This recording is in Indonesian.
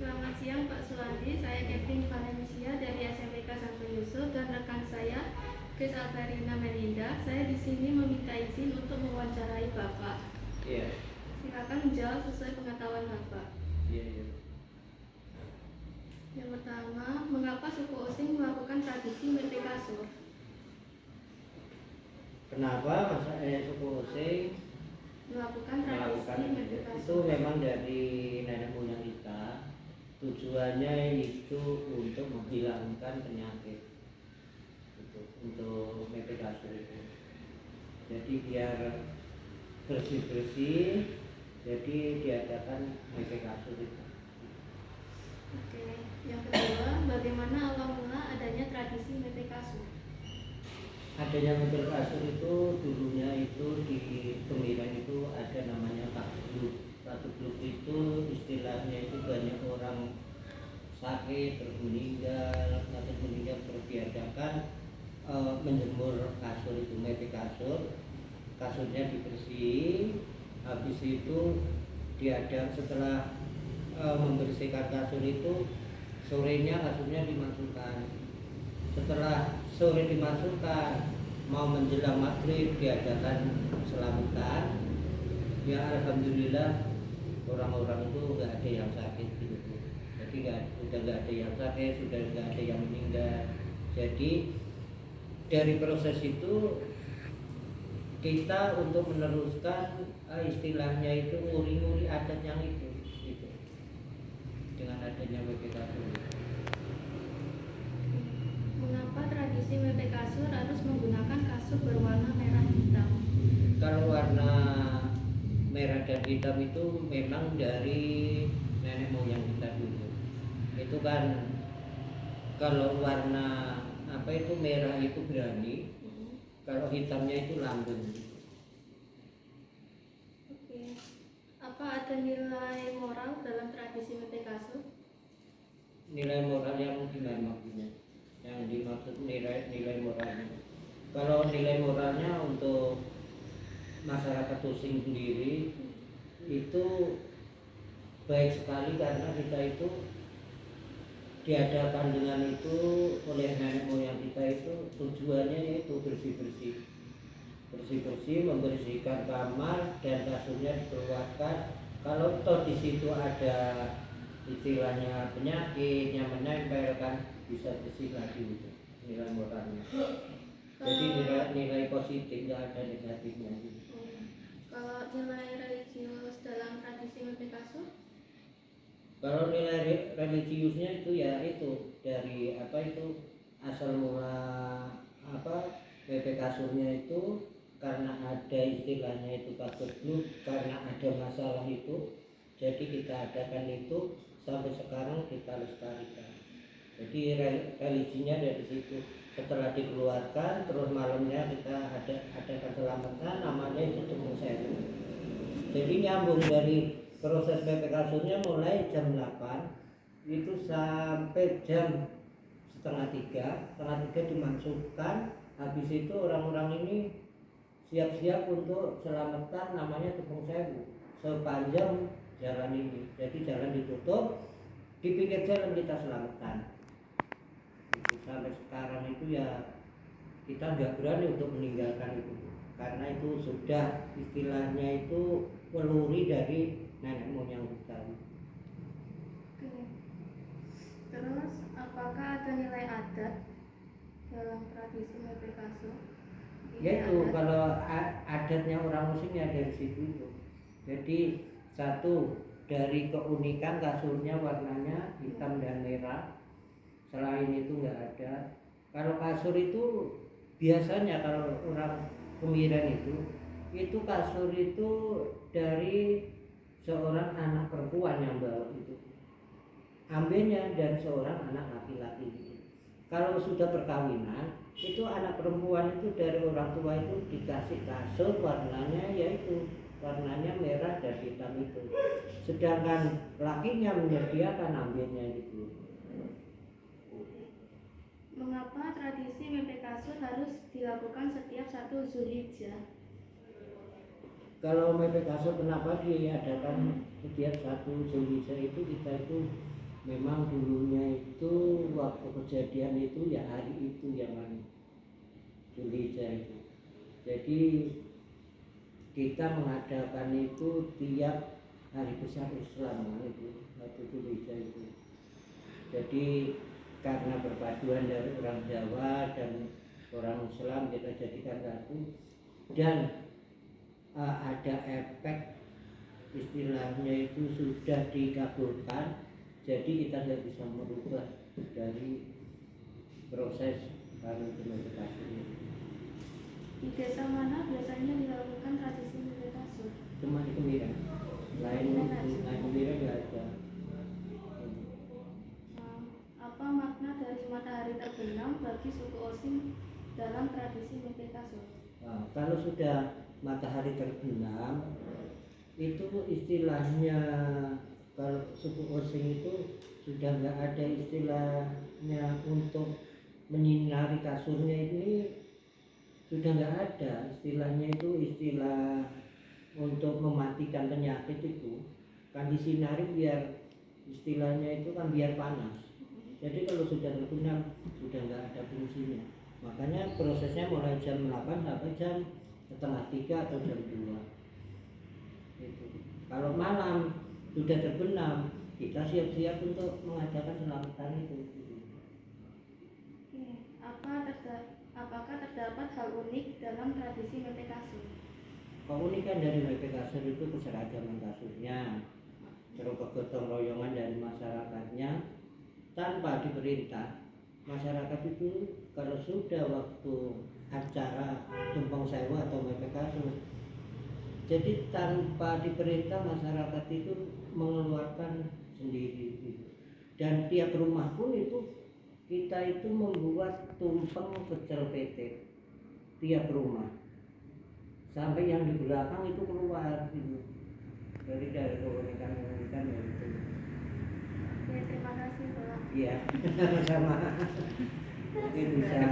Selamat siang Pak Suwandi, saya Kevin Valencia dari SMPK Santo Yusuf dan rekan saya Chris Alberina Melinda. Saya di sini meminta izin untuk mewawancarai Bapak. Iya. Silakan menjawab sesuai pengetahuan Bapak. Iya. Yang pertama, mengapa suku Osing melakukan tradisi mete kasur? Kenapa suku Osing Melakukan tradisi mete itu kasur? memang dari nenek moyang kita. Tujuannya itu untuk menghilangkan penyakit, untuk mete kasur itu. Jadi biar bersih-bersih, jadi diadakan mete kasur itu. Oke. Yang kedua, bagaimana awal mula adanya tradisi mete kasur? Adanya mete kasur itu dulunya itu di Kemiren itu ada namanya takluk. Takluk itu istilahnya itu banyak orang sakit terus meninggal terus diadakan menjemur kasur itu, mete kasur. Kasurnya dibersih, habis itu diadang setelah membersihkan kasur itu, sorenya kasurnya dimasukkan. Setelah sore dimasukkan, mau menjelang maghrib diadakan selamatan. Ya alhamdulillah orang-orang itu nggak ada yang sakit gitu. Jadi sudah nggak ada yang sakit, sudah nggak ada yang meninggal. Jadi dari proses itu kita untuk meneruskan istilahnya itu nguri-nguri adat yang itu gitu. Dengan adanya BPKB. Mengapa tradisi mete kasur harus menggunakan kasur berwarna merah hitam? Kalau warna merah dan hitam itu memang dari nenek moyang kita dulu. Itu kan kalau warna itu merah itu berani, kalau hitamnya itu langgeng. Oke. Apa ada nilai moral dalam tradisi mete kasur? Nilai moral yang gimana maksudnya? Yang dimaksud nilai moralnya. Kalau nilai moralnya untuk masyarakat Osing sendiri itu baik sekali karena kita itu diadakan dengan itu oleh nenek moyang kita itu tujuannya yaitu bersih-bersih, membersihkan kamar dan kasurnya dikeluarkan. Kalau toh di situ ada istilahnya penyakit yang menempel kan bisa bersih lagi gitu, nilai moralnya. Jadi nilai positif, nggak ada negatifnya gitu. Kalau nilai religius dalam tradisi mete kasur? Kalau nilai religiusnya itu ya itu dari asal mula BP kasurnya itu karena ada istilahnya itu takluk, karena ada masalah itu, jadi kita adakan itu sampai sekarang kita lestarikan. Jadi religinya dari situ. Setelah dikeluarkan terus malamnya kita adakan selamatan, namanya itu Tepung Sewu. Jadi nyambung dari proses BP kasurnya mulai jam 8 itu sampai jam setengah 3 dimasukkan. Habis itu orang-orang ini siap-siap untuk selamatan, namanya Tepung Sewu sepanjang jalan ini. Jadi jalan ditutup, di pinggir jalan kita selamatan. Sampai sekarang itu ya kita nggak berani untuk meninggalkan itu karena itu sudah istilahnya itu meluri dari nenek moyang kita. Oke. Terus apakah ada nilai adat dalam tradisi mete kasur? Yaitu kalau adatnya orang Osing ya dari situ itu. Jadi satu dari keunikan kasurnya warnanya hitam dan merah. Selain itu nggak ada. Kalau kasur itu biasanya kalau orang Kemiren itu kasur itu dari seorang anak perempuan yang bawa itu, ambilnya dari seorang anak laki-laki gitu. Kalau sudah perkawinan itu anak perempuan itu dari orang tua itu dikasih kasur warnanya yaitu warnanya merah dan hitam itu, sedangkan lakinya menyediakan ambilnya gitu. Mengapa tradisi mete kasur harus dilakukan setiap 1 Zulhijjah? Kalau BP kasur kenapa diadakan setiap 1 Zulhijjah itu, kita itu memang dulunya itu waktu kejadian itu ya hari itu yang Zulhijjah itu. Jadi kita mengadakan itu tiap hari besar Islam itu waktu Zulhijjah itu. Jadi karena perpaduan dari orang Jawa dan orang Islam kita jadikan satu, dan ada efek istilahnya itu sudah dikabulkan, jadi kita tidak bisa merubah dari proses implementasi ini. Di desa mana biasanya dilakukan tradisi memilih kasur? Cuma di Kemiren, lain Kemiren nggak ada. Apa makna dari matahari terbenam bagi suku Osing dalam tradisi memilih kasur? Nah, kalau sudah matahari terbenam itu istilahnya, kalau suku Osing itu sudah nggak ada istilahnya untuk menyinari kasurnya, ini sudah nggak ada istilahnya, itu istilah untuk mematikan penyakit itu kan disinari biar istilahnya itu kan biar panas. Jadi kalau sudah terbenam sudah nggak ada fungsinya, makanya prosesnya mulai jam 8 sampai jam setengah 3 atau jam 2 itu. Kalau malam sudah terbenam kita siap-siap untuk mengadakan selamatan itu. Apakah terdapat hal unik dalam tradisi mete kasur? Keunikan dari mete kasur itu keseragaman kasurnya, terus kegotong royongan dari masyarakatnya tanpa diperintah. Masyarakat itu kalau sudah waktu acara tumpang sewa atau mete kasur, jadi tanpa diperintah masyarakat itu mengeluarkan sendiri gitu. Dan tiap rumah pun itu kita itu membuat tumpeng pecel PT tiap rumah, sampai yang di belakang itu keluar gitu. Jadi dari keunikan ya itu. Oke, terima kasih Pak. Iya, sama. Mungkin bisa